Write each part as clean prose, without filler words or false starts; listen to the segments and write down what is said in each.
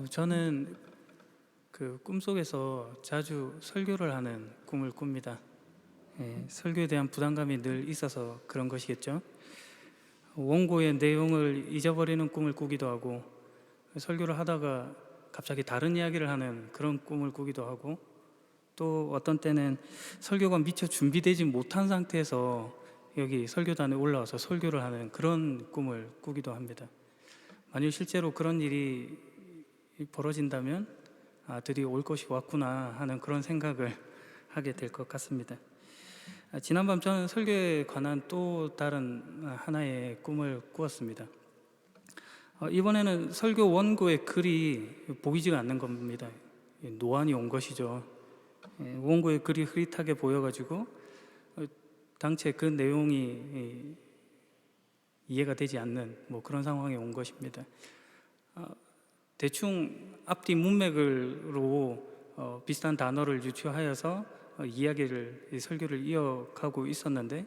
저는 그 꿈속에서 자주 설교를 하는 꿈을 꿉니다. 설교에 대한 부담감이 늘 있어서 그런 것이겠죠. 원고의 내용을 잊어버리는 꿈을 꾸기도 하고, 설교를 하다가 갑자기 다른 이야기를 하는 그런 꿈을 꾸기도 하고, 또 어떤 때는 설교가 미처 준비되지 못한 상태에서 여기 설교단에 올라와서 설교를 하는 그런 꿈을 꾸기도 합니다. 만일 실제로 그런 일이 벌어진다면 드디어 올 것이 왔구나 하는 그런 생각을 하게 될 것 같습니다. 지난밤 저는 설교에 관한 또 다른 하나의 꿈을 꾸었습니다. 이번에는 설교 원고의 글이 보이지가 않는 겁니다. 노안이 온 것이죠. 원고의 글이 흐릿하게 보여가지고 당최 그 내용이 이해가 되지 않는 그런 상황이 온 것입니다. 대충 앞뒤 문맥으로 비슷한 단어를 유추하여서 설교를 이어가고 있었는데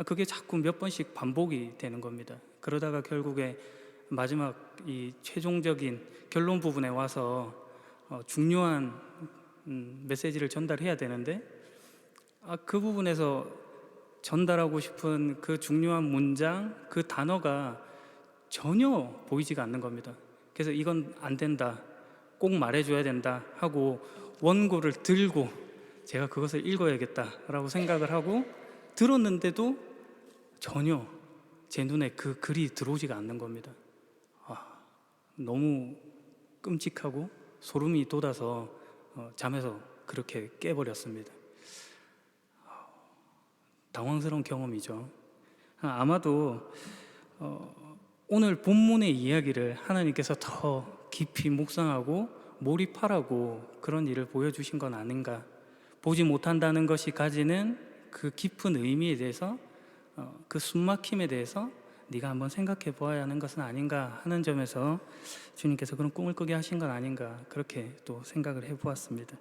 그게 자꾸 몇 번씩 반복이 되는 겁니다. 그러다가 결국에 마지막 이 최종적인 결론 부분에 와서 중요한 메시지를 전달해야 되는데 그 부분에서 전달하고 싶은 그 중요한 문장, 그 단어가 전혀 보이지가 않는 겁니다. 그래서 이건 안 된다, 꼭 말해줘야 된다 하고 원고를 들고 제가 그것을 읽어야겠다라고 생각을 하고 들었는데도 전혀 제 눈에 그 글이 들어오지가 않는 겁니다. 너무 끔찍하고 소름이 돋아서 잠에서 그렇게 깨버렸습니다. 당황스러운 경험이죠. 아마도 오늘 본문의 이야기를 하나님께서 더 깊이 묵상하고 몰입하라고 그런 일을 보여주신 건 아닌가. 보지 못한다는 것이 가지는 그 깊은 의미에 대해서, 그 숨막힘에 대해서 네가 한번 생각해 보아야 하는 것은 아닌가 하는 점에서 주님께서 그런 꿈을 꾸게 하신 건 아닌가, 그렇게 또 생각을 해보았습니다.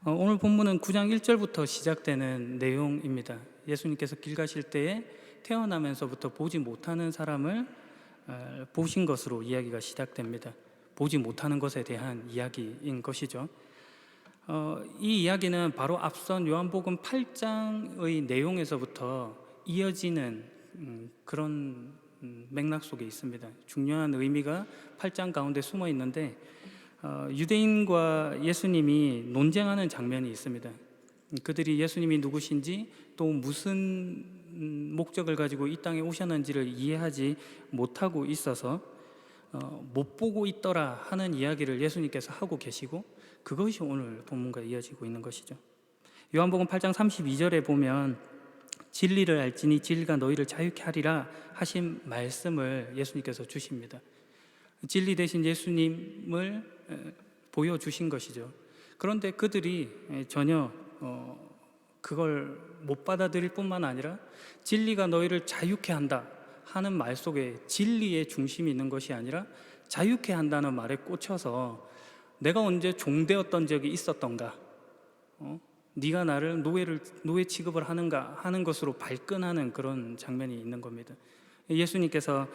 오늘 본문은 9장 1절부터 시작되는 내용입니다. 예수님께서 길 가실 때에 태어나면서부터 보지 못하는 사람을 보신 것으로 이야기가 시작됩니다. 보지 못하는 것에 대한 이야기인 것이죠. 이 이야기는 바로 앞선 요한복음 8장의 내용에서부터 이어지는 그런 맥락 속에 있습니다. 중요한 의미가 8장 가운데 숨어 있는데 유대인과 예수님이 논쟁하는 장면이 있습니다. 그들이 예수님이 누구신지 또 무슨 목적을 가지고 이 땅에 오셨는지를 이해하지 못하고 있어서 못 보고 있더라 하는 이야기를 예수님께서 하고 계시고, 그것이 오늘 본문과 이어지고 있는 것이죠. 요한복음 8장 32절에 보면 진리를 알지니 진리가 너희를 자유케 하리라 하신 말씀을 예수님께서 주십니다. 진리 대신 예수님을 보여주신 것이죠. 그런데 그들이 전혀 그걸 못 받아들일 뿐만 아니라 진리가 너희를 자유케 한다 하는 말 속에 진리의 중심이 있는 것이 아니라 자유케 한다는 말에 꽂혀서 내가 언제 종되었던 적이 있었던가, 네가 나를 노예 취급을 하는가 하는 것으로 발끈하는 그런 장면이 있는 겁니다. 예수님께서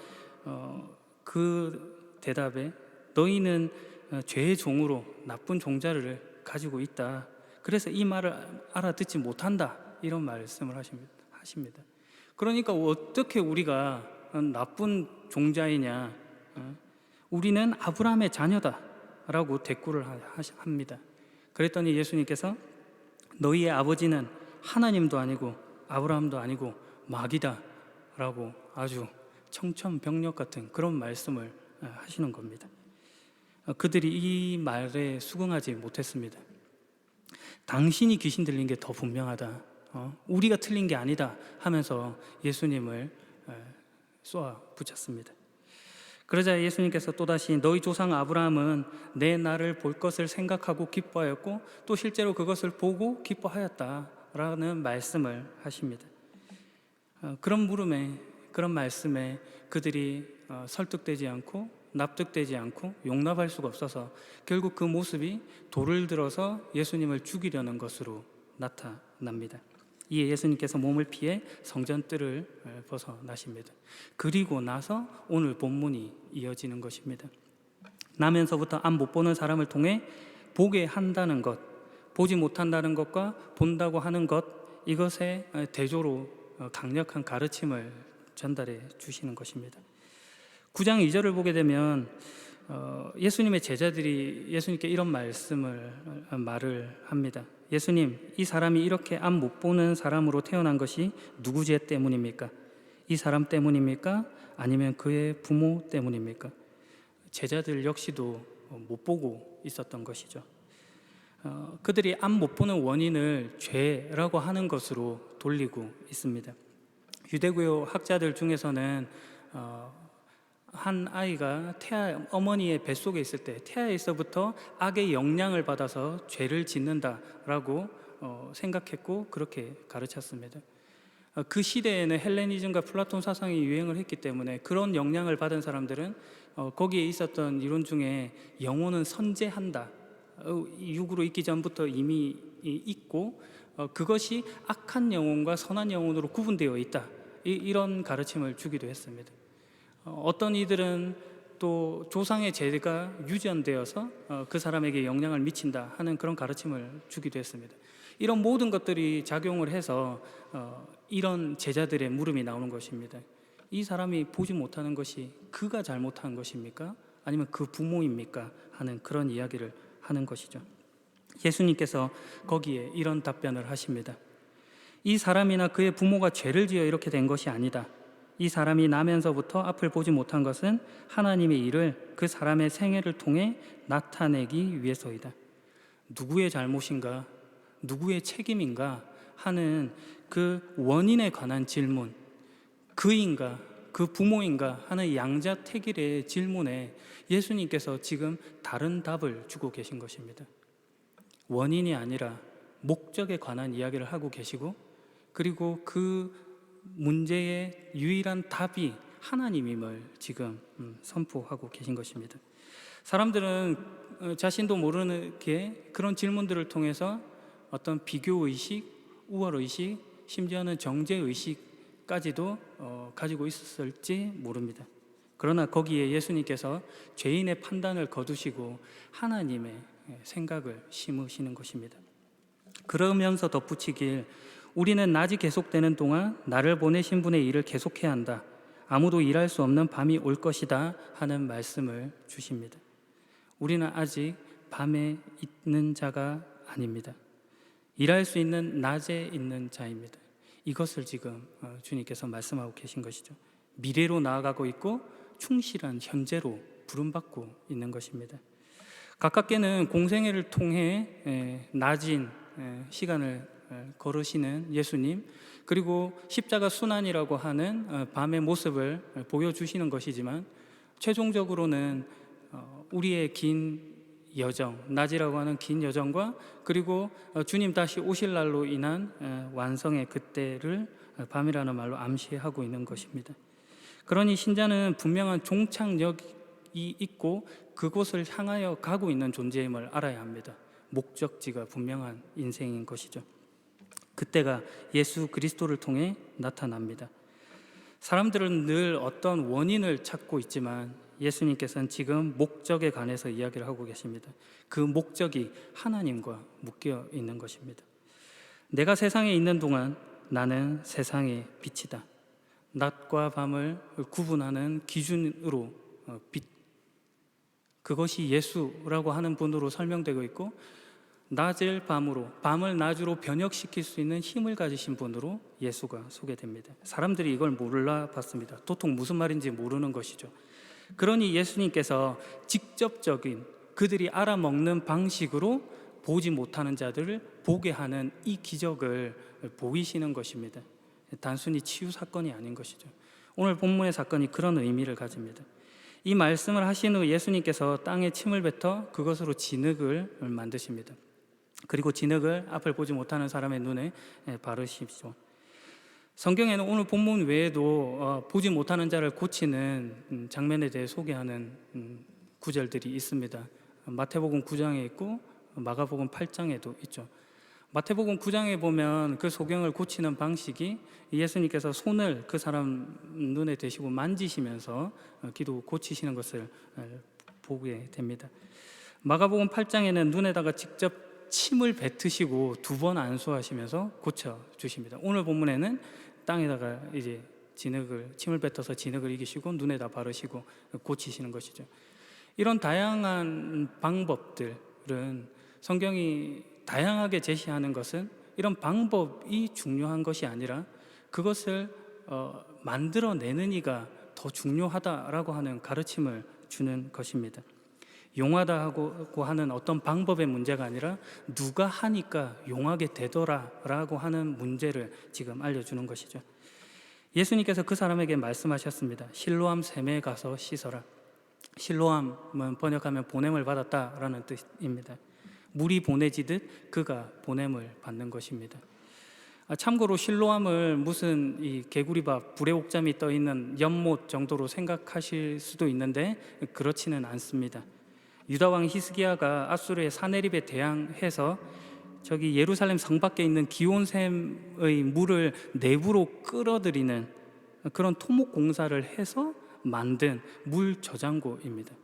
그 대답에 너희는 죄의 종으로 나쁜 종자를 가지고 있다, 그래서 이 말을 알아듣지 못한다, 이런 말씀을 하십니다. 그러니까 어떻게 우리가 나쁜 종자이냐, 우리는 아브라함의 자녀다 라고 대꾸를 합니다. 그랬더니 예수님께서 너희의 아버지는 하나님도 아니고 아브라함도 아니고 마귀다 라고 아주 청천벽력 같은 그런 말씀을 하시는 겁니다. 그들이 이 말에 수긍하지 못했습니다. 당신이 귀신 들린 게 더 분명하다, 우리가 틀린 게 아니다 하면서 예수님을 쏘아 붙였습니다. 그러자 예수님께서 또다시 너희 조상 아브라함은 내 날을 볼 것을 생각하고 기뻐하였고 또 실제로 그것을 보고 기뻐하였다라는 말씀을 하십니다. 그런 말씀에 그들이 설득되지 않고 납득되지 않고 용납할 수가 없어서 결국 그 모습이 돌을 들어서 예수님을 죽이려는 것으로 나타납니다. 이에 예수님께서 몸을 피해 성전 뜰을 벗어나십니다. 그리고 나서 오늘 본문이 이어지는 것입니다. 나면서부터 앞 못 보는 사람을 통해 보게 한다는 것, 보지 못한다는 것과 본다고 하는 것, 이것에 대조로 강력한 가르침을 전달해 주시는 것입니다. 9장 2절을 보게 되면 예수님의 제자들이 예수님께 이런 말을 합니다. 예수님, 이 사람이 이렇게 앞 못 보는 사람으로 태어난 것이 누구 죄 때문입니까? 이 사람 때문입니까? 아니면 그의 부모 때문입니까? 제자들 역시도 못 보고 있었던 것이죠. 그들이 앞 못 보는 원인을 죄라고 하는 것으로 돌리고 있습니다. 유대교 학자들 중에서는 한 아이가 어머니의 뱃속에 있을 때 태아에서부터 악의 영향을 받아서 죄를 짓는다라고 생각했고 그렇게 가르쳤습니다. 그 시대에는 헬레니즘과 플라톤 사상이 유행을 했기 때문에 그런 영향을 받은 사람들은 거기에 있었던 이론 중에 영혼은 선재한다, 육으로 있기 전부터 이미 있고 그것이 악한 영혼과 선한 영혼으로 구분되어 있다, 이런 가르침을 주기도 했습니다. 어떤 이들은 또 조상의 죄가 유전되어서 그 사람에게 영향을 미친다 하는 그런 가르침을 주기도 했습니다. 이런 모든 것들이 작용을 해서 이런 제자들의 물음이 나오는 것입니다. 이 사람이 보지 못하는 것이 그가 잘못한 것입니까? 아니면 그 부모입니까? 하는 그런 이야기를 하는 것이죠. 예수님께서 거기에 이런 답변을 하십니다. 이 사람이나 그의 부모가 죄를 지어 이렇게 된 것이 아니다. 이 사람이 나면서부터 앞을 보지 못한 것은 하나님의 일을 그 사람의 생애를 통해 나타내기 위해서이다. 누구의 잘못인가, 누구의 책임인가 하는 그 원인에 관한 질문, 그인가 그 부모인가 하는 양자택일의 질문에 예수님께서 지금 다른 답을 주고 계신 것입니다. 원인이 아니라 목적에 관한 이야기를 하고 계시고, 그리고 그 문제의 유일한 답이 하나님임을 지금 선포하고 계신 것입니다. 사람들은 자신도 모르게 그런 질문들을 통해서 어떤 비교의식, 우월의식, 심지어는 정죄의식까지도 가지고 있었을지 모릅니다. 그러나 거기에 예수님께서 죄인의 판단을 거두시고 하나님의 생각을 심으시는 것입니다. 그러면서 덧붙이길, 우리는 낮이 계속되는 동안 나를 보내신 분의 일을 계속해야 한다. 아무도 일할 수 없는 밤이 올 것이다 하는 말씀을 주십니다. 우리는 아직 밤에 있는 자가 아닙니다. 일할 수 있는 낮에 있는 자입니다. 이것을 지금 주님께서 말씀하고 계신 것이죠. 미래로 나아가고 있고 충실한 현재로 부름받고 있는 것입니다. 가깝게는 공생애를 통해 낮은 시간을 걸으시는 예수님, 그리고 십자가 순환이라고 하는 밤의 모습을 보여주시는 것이지만 최종적으로는 우리의 긴 여정, 낮이라고 하는 긴 여정과 그리고 주님 다시 오실 날로 인한 완성의 그때를 밤이라는 말로 암시하고 있는 것입니다. 그러니 신자는 분명한 종착역이 있고 그곳을 향하여 가고 있는 존재임을 알아야 합니다. 목적지가 분명한 인생인 것이죠. 그때가 예수 그리스도를 통해 나타납니다. 사람들은 늘 어떤 원인을 찾고 있지만 예수님께서는 지금 목적에 관해서 이야기를 하고 계십니다. 그 목적이 하나님과 묶여 있는 것입니다. 내가 세상에 있는 동안 나는 세상의 빛이다. 낮과 밤을 구분하는 기준으로 빛, 그것이 예수라고 하는 분으로 설명되고 있고, 낮을 밤으로, 밤을 낮으로 변혁시킬 수 있는 힘을 가지신 분으로 예수가 소개됩니다. 사람들이 이걸 몰라봤습니다. 도통 무슨 말인지 모르는 것이죠. 그러니 예수님께서 직접적인 그들이 알아먹는 방식으로 보지 못하는 자들을 보게 하는 이 기적을 보이시는 것입니다. 단순히 치유 사건이 아닌 것이죠. 오늘 본문의 사건이 그런 의미를 가집니다. 이 말씀을 하신 후 예수님께서 땅에 침을 뱉어 그것으로 진흙을 만드십니다. 그리고 진흙을 앞을 보지 못하는 사람의 눈에 바르십시오. 성경에는 오늘 본문 외에도 보지 못하는 자를 고치는 장면에 대해 소개하는 구절들이 있습니다. 마태복음 9장에 있고 마가복음 8장에도 있죠. 마태복음 9장에 보면 그 소경을 고치는 방식이 예수님께서 손을 그 사람 눈에 대시고 만지시면서 기도 고치시는 것을 보게 됩니다. 마가복음 8장에는 눈에다가 직접 침을 뱉으시고 2번 안수하시면서 고쳐 주십니다. 오늘 본문에는 땅에다가 이제 침을 뱉어서 진흙을 이기시고 눈에다 바르시고 고치시는 것이죠. 이런 다양한 방법들은 성경이 다양하게 제시하는 것은 이런 방법이 중요한 것이 아니라 그것을 만들어내는 이가 더 중요하다라고 하는 가르침을 주는 것입니다. 용하다고 하는 어떤 방법의 문제가 아니라 누가 하니까 용하게 되더라라고 하는 문제를 지금 알려주는 것이죠. 예수님께서 그 사람에게 말씀하셨습니다. 실로암 샘에 가서 씻어라. 실로암은 번역하면 보냄을 받았다라는 뜻입니다. 물이 보내지듯 그가 보냄을 받는 것입니다. 참고로 실로암을 무슨 이 개구리밥 불의 옥잠이 떠 있는 연못 정도로 생각하실 수도 있는데 그렇지는 않습니다. 유다 왕 히스기야가 아수르의 사네립에 대항해서 저기 예루살렘 성 밖에 있는 기온샘의 물을 내부로 끌어들이는 그런 토목 공사를 해서 만든 물 저장고입니다.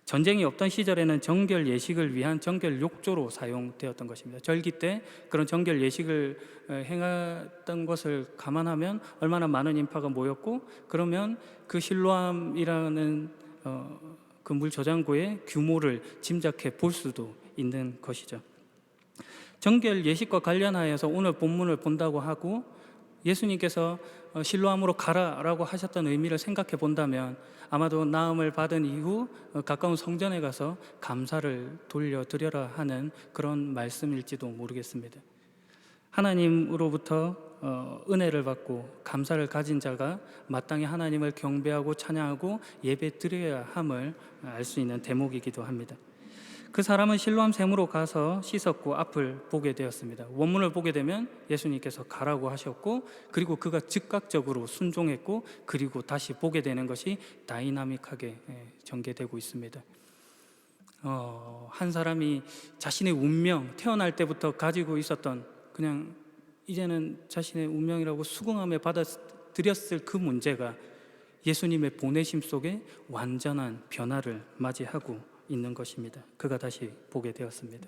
전쟁이 없던 시절에는 정결 예식을 위한 정결 욕조로 사용되었던 것입니다. 절기 때 그런 정결 예식을 행했던 것을 감안하면 얼마나 많은 인파가 모였고, 그러면 그 실로암이라는 그 물 저장고의 규모를 짐작해 볼 수도 있는 것이죠. 정결 예식과 관련하여서 오늘 본문을 본다고 하고 예수님께서 실로암으로 가라라고 하셨던 의미를 생각해 본다면 아마도 나음을 받은 이후 가까운 성전에 가서 감사를 돌려드려라 하는 그런 말씀일지도 모르겠습니다. 하나님으로부터 은혜를 받고 감사를 가진 자가 마땅히 하나님을 경배하고 찬양하고 예배 드려야 함을 알 수 있는 대목이기도 합니다. 그 사람은 실로암 샘으로 가서 씻었고 앞을 보게 되었습니다. 원문을 보게 되면 예수님께서 가라고 하셨고, 그리고 그가 즉각적으로 순종했고, 그리고 다시 보게 되는 것이 다이나믹하게 전개되고 있습니다. 한 사람이 자신의 운명, 태어날 때부터 가지고 있었던 그냥 이제는 자신의 운명이라고 수긍함에 받아들였을 그 문제가 예수님의 보내심 속에 완전한 변화를 맞이하고 있는 것입니다. 그가 다시 보게 되었습니다.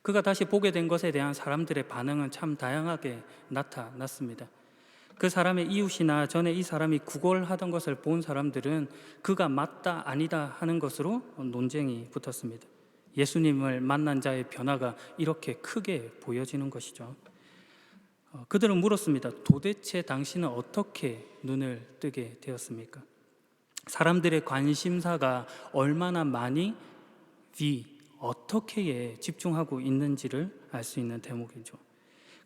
그가 다시 보게 된 것에 대한 사람들의 반응은 참 다양하게 나타났습니다. 그 사람의 이웃이나 전에 이 사람이 구걸하던 것을 본 사람들은 그가 맞다 아니다 하는 것으로 논쟁이 붙었습니다. 예수님을 만난 자의 변화가 이렇게 크게 보여지는 것이죠. 그들은 물었습니다. 도대체 당신은 어떻게 눈을 뜨게 되었습니까? 사람들의 관심사가 얼마나 많이 어떻게에 집중하고 있는지를 알 수 있는 대목이죠.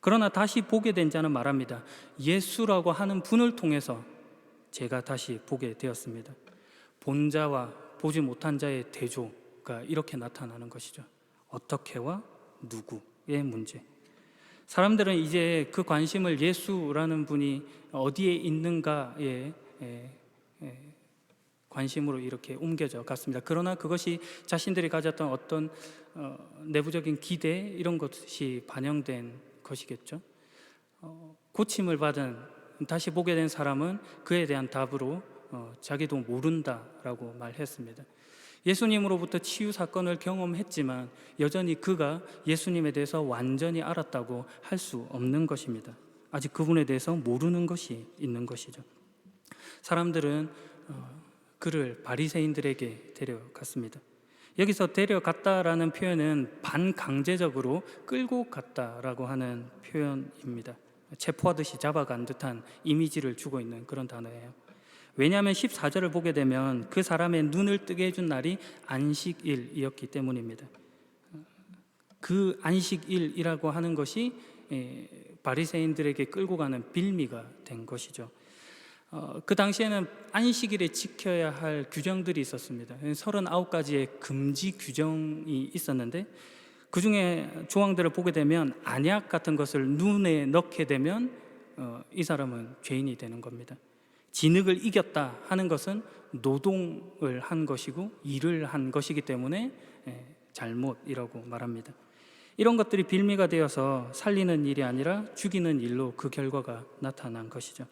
그러나 다시 보게 된 자는 말합니다. 예수라고 하는 분을 통해서 제가 다시 보게 되었습니다. 본 자와 보지 못한 자의 대조가 이렇게 나타나는 것이죠. 어떻게와 누구의 문제. 사람들은 이제 그 관심을 예수라는 분이 어디에 있는가에 관심으로 이렇게 옮겨져 갔습니다. 그러나 그것이 자신들이 가졌던 어떤 내부적인 기대 이런 것이 반영된 것이겠죠. 고침을 받은 다시 보게 된 사람은 그에 대한 답으로 자기도 모른다라고 말했습니다. 예수님으로부터 치유 사건을 경험했지만 여전히 그가 예수님에 대해서 완전히 알았다고 할 수 없는 것입니다. 아직 그분에 대해서 모르는 것이 있는 것이죠. 사람들은 그를 바리새인들에게 데려갔습니다. 여기서 데려갔다라는 표현은 반강제적으로 끌고 갔다라고 하는 표현입니다. 체포하듯이 잡아간 듯한 이미지를 주고 있는 그런 단어예요. 왜냐하면 14절을 보게 되면 그 사람의 눈을 뜨게 해준 날이 안식일이었기 때문입니다. 그 안식일이라고 하는 것이 바리새인들에게 끌고 가는 빌미가 된 것이죠. 그 당시에는 안식일에 지켜야 할 규정들이 있었습니다. 39가지의 금지 규정이 있었는데 그 중에 조항들을 보게 되면 안약 같은 것을 눈에 넣게 되면 이 사람은 죄인이 되는 겁니다. 진흙을 이겼다 하는 것은 노동을 한 것이고 일을 한 것이기 때문에 잘못이라고 말합니다. 이런 것들이 빌미가 되어서 살리는 일이 아니라 죽이는 일로 그 결과가 나타난 것이죠.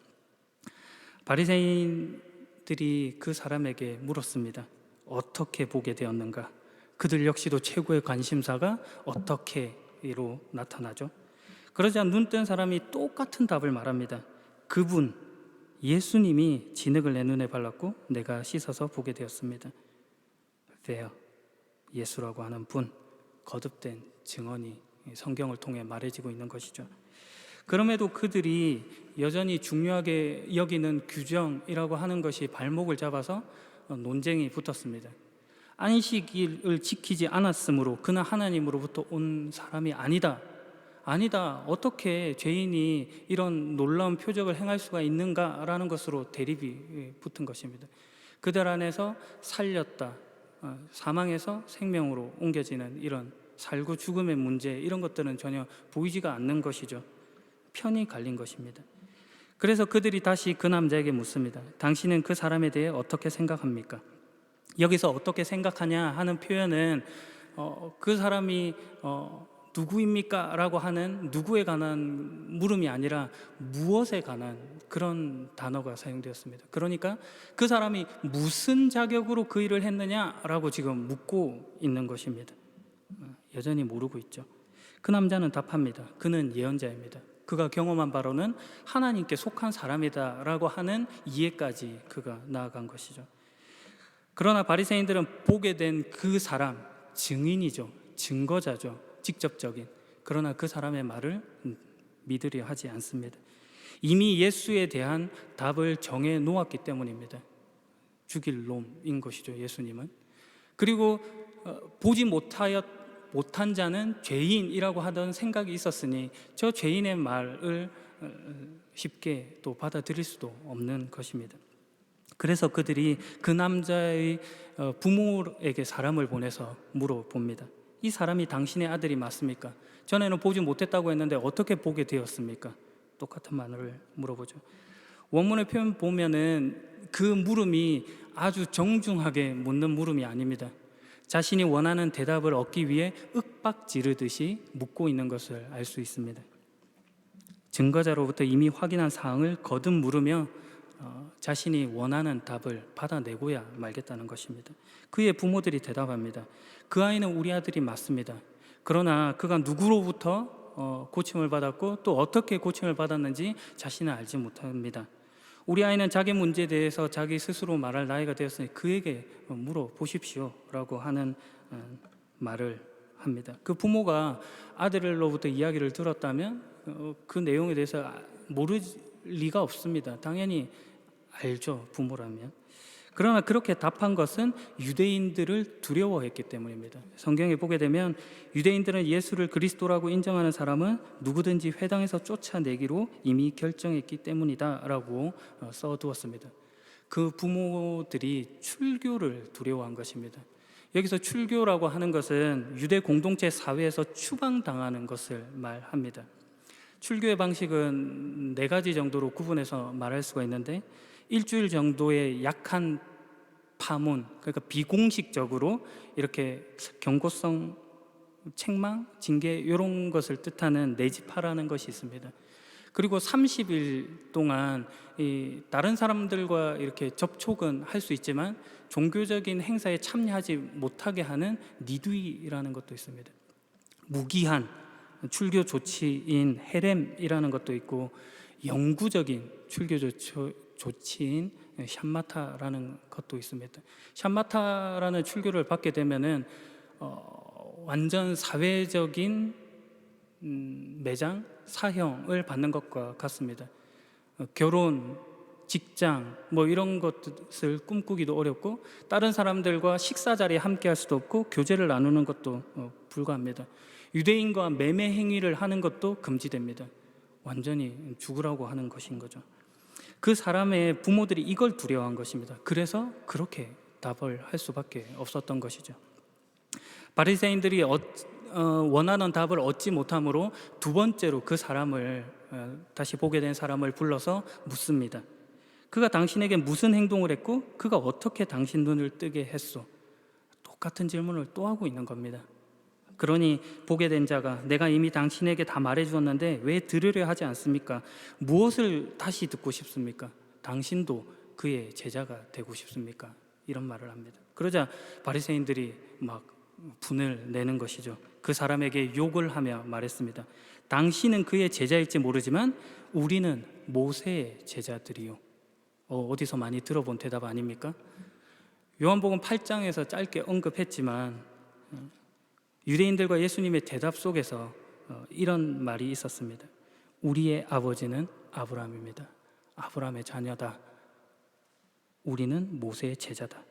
바리새인들이 그 사람에게 물었습니다. 어떻게 보게 되었는가? 그들 역시도 최고의 관심사가 어떻게로 나타나죠? 그러자 눈뜬 사람이 똑같은 답을 말합니다. 그분, 예수님이 진흙을 내 눈에 발랐고 내가 씻어서 보게 되었습니다. There, 예수라고 하는 분, 거듭된 증언이 성경을 통해 말해지고 있는 것이죠. 그럼에도 그들이 여전히 중요하게 여기는 규정이라고 하는 것이 발목을 잡아서 논쟁이 붙었습니다. 안식일을 지키지 않았으므로 그는 하나님으로부터 온 사람이 아니다. 어떻게 죄인이 이런 놀라운 표적을 행할 수가 있는가라는 것으로 대립이 붙은 것입니다. 그들 안에서 살렸다, 사망에서 생명으로 옮겨지는 이런 살고 죽음의 문제, 이런 것들은 전혀 보이지가 않는 것이죠. 편이 갈린 것입니다. 그래서 그들이 다시 그 남자에게 묻습니다. 당신은 그 사람에 대해 어떻게 생각합니까? 여기서 어떻게 생각하냐 하는 표현은 그 사람이 누구입니까? 라고 하는 누구에 관한 물음이 아니라 무엇에 관한 그런 단어가 사용되었습니다. 그러니까 그 사람이 무슨 자격으로 그 일을 했느냐라고 지금 묻고 있는 것입니다. 여전히 모르고 있죠. 그 남자는 답합니다. 그는 예언자입니다. 그가 경험한 바로는 하나님께 속한 사람이다 라고 하는 이해까지 그가 나아간 것이죠. 그러나 바리새인들은 보게 된 그 사람, 증인이죠. 증거자죠. 직접적인. 그러나 그 사람의 말을 믿으려 하지 않습니다. 이미 예수에 대한 답을 정해 놓았기 때문입니다. 죽일 놈인 것이죠, 예수님은. 그리고 보지 못한 자는 죄인이라고 하던 생각이 있었으니 저 죄인의 말을 쉽게 또 받아들일 수도 없는 것입니다. 그래서 그들이 그 남자의 부모에게 사람을 보내서 물어봅니다. 이 사람이 당신의 아들이 맞습니까? 전에는 보지 못했다고 했는데 어떻게 보게 되었습니까? 똑같은 말을 물어보죠. 원문의 표현 보면은 그 물음이 아주 정중하게 묻는 물음이 아닙니다. 자신이 원하는 대답을 얻기 위해 윽박 지르듯이 묻고 있는 것을 알 수 있습니다. 증거자로부터 이미 확인한 사항을 거듭 물으며 자신이 원하는 답을 받아내고야 말겠다는 것입니다. 그의 부모들이 대답합니다. 그 아이는 우리 아들이 맞습니다. 그러나 그가 누구로부터 고침을 받았고 또 어떻게 고침을 받았는지 자신은 알지 못합니다. 우리 아이는 자기 문제에 대해서 자기 스스로 말할 나이가 되었으니 그에게 물어보십시오 라고 하는 말을 합니다. 그 부모가 아들로부터 이야기를 들었다면 그 내용에 대해서 모를 리가 없습니다. 당연히 알죠, 부모라면. 그러나 그렇게 답한 것은 유대인들을 두려워했기 때문입니다. 성경에 보게 되면 유대인들은 예수를 그리스도라고 인정하는 사람은 누구든지 회당에서 쫓아내기로 이미 결정했기 때문이다 라고 써두었습니다. 그 부모들이 출교를 두려워한 것입니다. 여기서 출교라고 하는 것은 유대 공동체 사회에서 추방당하는 것을 말합니다. 출교의 방식은 4가지 정도로 구분해서 말할 수가 있는데 일주일 정도의 약한 파문, 그러니까 비공식적으로 이렇게 경고성 책망, 징계 이런 것을 뜻하는 내집하라는 것이 있습니다. 그리고 30일 동안 다른 사람들과 이렇게 접촉은 할 수 있지만 종교적인 행사에 참여하지 못하게 하는 니두이라는 것도 있습니다. 무기한 출교 조치인 헤렘이라는 것도 있고 영구적인 출교 조치인 샴마타라는 것도 있습니다. 샴마타라는 출교를 받게 되면은 완전 사회적인 매장, 사형을 받는 것과 같습니다. 결혼, 직장 이런 것을 꿈꾸기도 어렵고 다른 사람들과 식사 자리에 함께 할 수도 없고 교제를 나누는 것도 불가합니다. 유대인과 매매 행위를 하는 것도 금지됩니다. 완전히 죽으라고 하는 것인 거죠. 그 사람의 부모들이 이걸 두려워한 것입니다. 그래서 그렇게 답을 할 수밖에 없었던 것이죠. 바리새인들이 원하는 답을 얻지 못함으로 두 번째로 그 사람을 다시 보게 된 사람을 불러서 묻습니다. 그가 당신에게 무슨 행동을 했고 그가 어떻게 당신 눈을 뜨게 했소? 똑같은 질문을 또 하고 있는 겁니다. 그러니 보게 된 자가 내가 이미 당신에게 다 말해주었는데 왜 들으려 하지 않습니까? 무엇을 다시 듣고 싶습니까? 당신도 그의 제자가 되고 싶습니까? 이런 말을 합니다. 그러자 바리새인들이 막 분을 내는 것이죠. 그 사람에게 욕을 하며 말했습니다. 당신은 그의 제자일지 모르지만 우리는 모세의 제자들이요. 어디서 많이 들어본 대답 아닙니까? 요한복음 8장에서 짧게 언급했지만 유대인들과 예수님의 대답 속에서 이런 말이 있었습니다. 우리의 아버지는 아브라함입니다. 아브라함의 자녀다. 우리는 모세의 제자다.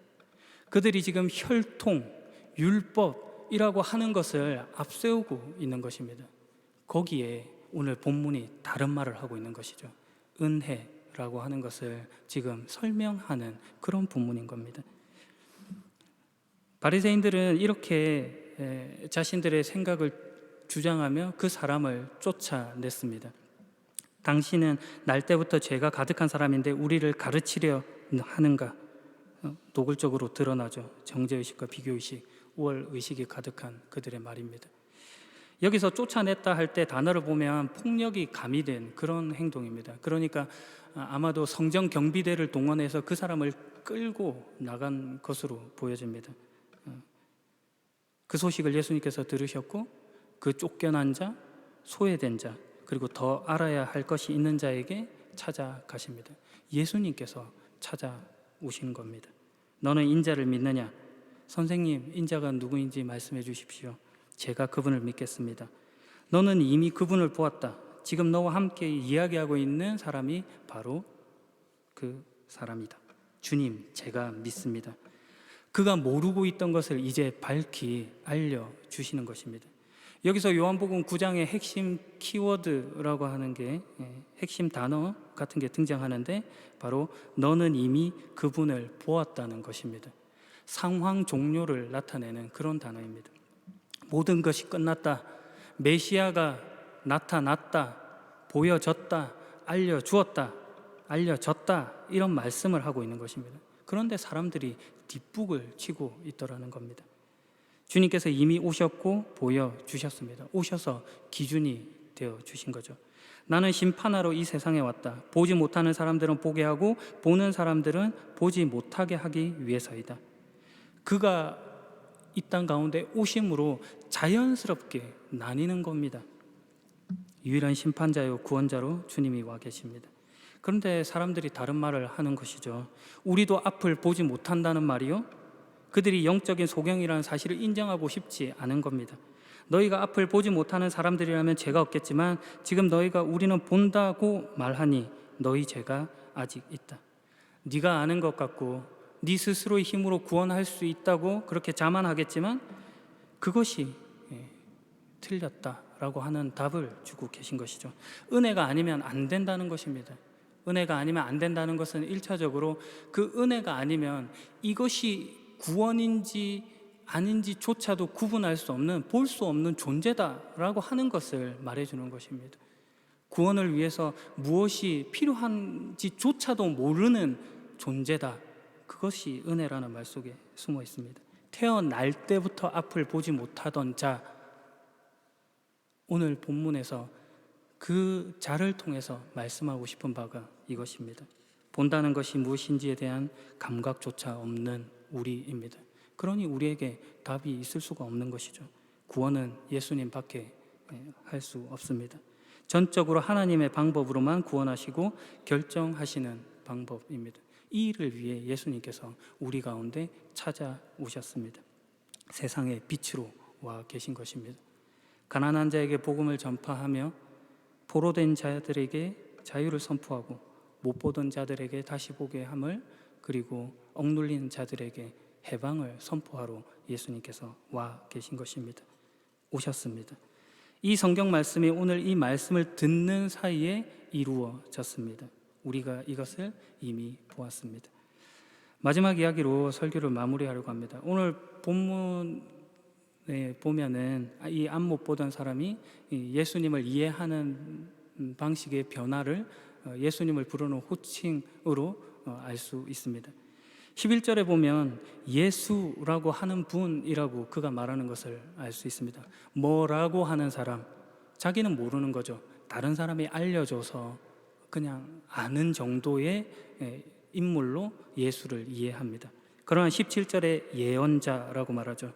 그들이 지금 혈통, 율법이라고 하는 것을 앞세우고 있는 것입니다. 거기에 오늘 본문이 다른 말을 하고 있는 것이죠. 은혜라고 하는 것을 지금 설명하는 그런 본문인 겁니다. 바리새인들은 이렇게 자신들의 생각을 주장하며 그 사람을 쫓아냈습니다. 당신은 날 때부터 죄가 가득한 사람인데 우리를 가르치려 하는가? 노골적으로 드러나죠. 정죄의식과 비교의식, 우월의식이 가득한 그들의 말입니다. 여기서 쫓아냈다 할 때 단어를 보면 폭력이 가미된 그런 행동입니다. 그러니까 아마도 성전 경비대를 동원해서 그 사람을 끌고 나간 것으로 보여집니다. 그 소식을 예수님께서 들으셨고 그 쫓겨난 자, 소외된 자, 그리고 더 알아야 할 것이 있는 자에게 찾아가십니다. 예수님께서 찾아오시는 겁니다. 너는 인자를 믿느냐? 선생님, 인자가 누구인지 말씀해 주십시오. 제가 그분을 믿겠습니다. 너는 이미 그분을 보았다. 지금 너와 함께 이야기하고 있는 사람이 바로 그 사람이다. 주님, 제가 믿습니다. 그가 모르고 있던 것을 이제 밝히 알려주시는 것입니다. 여기서 요한복음 9장의 핵심 키워드라고 하는 게 핵심 단어 같은 게 등장하는데 바로 너는 이미 그분을 보았다는 것입니다. 상황 종료를 나타내는 그런 단어입니다. 모든 것이 끝났다. 메시아가 나타났다. 보여졌다. 알려주었다. 알려졌다. 이런 말씀을 하고 있는 것입니다. 그런데 사람들이 뒷북을 치고 있더라는 겁니다. 주님께서 이미 오셨고 보여주셨습니다. 오셔서 기준이 되어주신 거죠. 나는 심판하러 이 세상에 왔다. 보지 못하는 사람들은 보게 하고 보는 사람들은 보지 못하게 하기 위해서이다. 그가 이 땅 가운데 오심으로 자연스럽게 나뉘는 겁니다. 유일한 심판자요 구원자로 주님이 와 계십니다. 그런데 사람들이 다른 말을 하는 것이죠. 우리도 앞을 보지 못한다는 말이요? 그들이 영적인 소경이라는 사실을 인정하고 싶지 않은 겁니다. 너희가 앞을 보지 못하는 사람들이라면 죄가 없겠지만 지금 너희가 우리는 본다고 말하니 너희 죄가 아직 있다. 네가 아는 것 같고 네 스스로의 힘으로 구원할 수 있다고 그렇게 자만하겠지만 그것이 틀렸다라고 하는 답을 주고 계신 것이죠. 은혜가 아니면 안 된다는 것입니다. 은혜가 아니면 안 된다는 것은 1차적으로 그 은혜가 아니면 이것이 구원인지 아닌지조차도 구분할 수 없는, 볼 수 없는 존재다라고 하는 것을 말해주는 것입니다. 구원을 위해서 무엇이 필요한지조차도 모르는 존재다. 그것이 은혜라는 말 속에 숨어 있습니다. 태어날 때부터 앞을 보지 못하던 자, 오늘 본문에서 그 자를 통해서 말씀하고 싶은 바가 이것입니다. 본다는 것이 무엇인지에 대한 감각조차 없는 우리입니다. 그러니 우리에게 답이 있을 수가 없는 것이죠. 구원은 예수님 밖에 할 수 없습니다. 전적으로 하나님의 방법으로만 구원하시고 결정하시는 방법입니다. 이 일을 위해 예수님께서 우리 가운데 찾아오셨습니다. 세상의 빛으로 와 계신 것입니다. 가난한 자에게 복음을 전파하며 포로된 자들에게 자유를 선포하고 못 보던 자들에게 다시 보게 함을, 그리고 억눌린 자들에게 해방을 선포하러 예수님께서 와 계신 것입니다. 오셨습니다. 이 성경 말씀이 오늘 이 말씀을 듣는 사이에 이루어졌습니다. 우리가 이것을 이미 보았습니다. 마지막 이야기로 설교를 마무리하려고 합니다. 오늘 본문에 보면은 이 앞 못 보던 사람이 예수님을 이해하는 방식의 변화를 예수님을 부르는 호칭으로 알 수 있습니다. 11절에 보면 예수라고 하는 분이라고 그가 말하는 것을 알 수 있습니다. 뭐라고 하는 사람, 자기는 모르는 거죠. 다른 사람이 알려줘서 그냥 아는 정도의 인물로 예수를 이해합니다. 그러나 17절에 예언자라고 말하죠.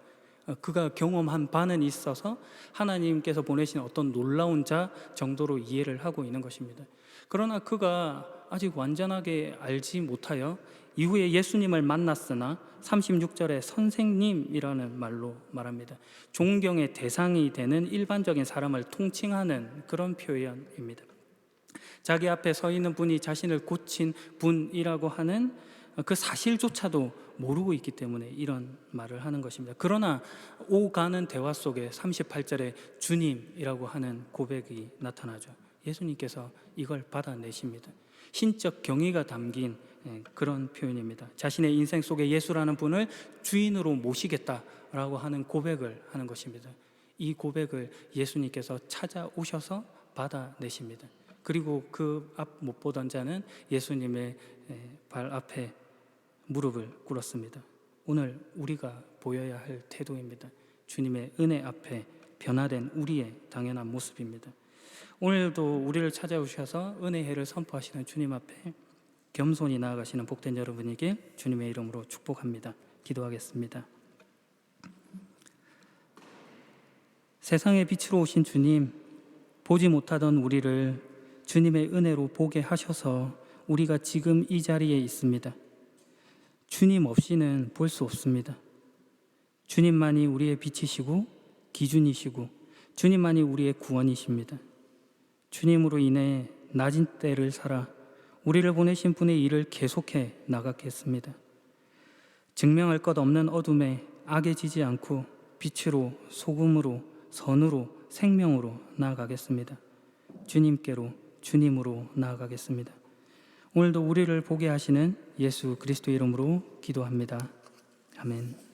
그가 경험한 바는 있어서 하나님께서 보내신 어떤 놀라운 자 정도로 이해를 하고 있는 것입니다. 그러나 그가 아직 완전하게 알지 못하여 이후에 예수님을 만났으나 36절에 선생님이라는 말로 말합니다. 존경의 대상이 되는 일반적인 사람을 통칭하는 그런 표현입니다. 자기 앞에 서 있는 분이 자신을 고친 분이라고 하는 그 사실조차도 모르고 있기 때문에 이런 말을 하는 것입니다. 그러나 오가는 대화 속에 38절에 주님이라고 하는 고백이 나타나죠. 예수님께서 이걸 받아내십니다. 신적 경의가 담긴 그런 표현입니다. 자신의 인생 속에 예수라는 분을 주인으로 모시겠다라고 하는 고백을 하는 것입니다. 이 고백을 예수님께서 찾아오셔서 받아내십니다. 그리고 그 앞 못 보던 자는 예수님의 발 앞에 무릎을 꿇었습니다. 오늘 우리가 보여야 할 태도입니다. 주님의 은혜 앞에 변화된 우리의 당연한 모습입니다. 오늘도 우리를 찾아오셔서 은혜의 해를 선포하시는 주님 앞에 겸손히 나아가시는 복된 여러분에게 주님의 이름으로 축복합니다. 기도하겠습니다. 세상의 빛으로 오신 주님, 보지 못하던 우리를 주님의 은혜로 보게 하셔서 우리가 지금 이 자리에 있습니다. 주님 없이는 볼 수 없습니다. 주님만이 우리의 빛이시고 기준이시고 주님만이 우리의 구원이십니다. 주님으로 인해 낮은 때를 살아 우리를 보내신 분의 일을 계속해 나가겠습니다. 증명할 것 없는 어둠에 악해지지 않고 빛으로, 소금으로, 선으로, 생명으로 나아가겠습니다. 주님께로, 주님으로 나아가겠습니다. 오늘도 우리를 보게 하시는 예수 그리스도의 이름으로 기도합니다. 아멘.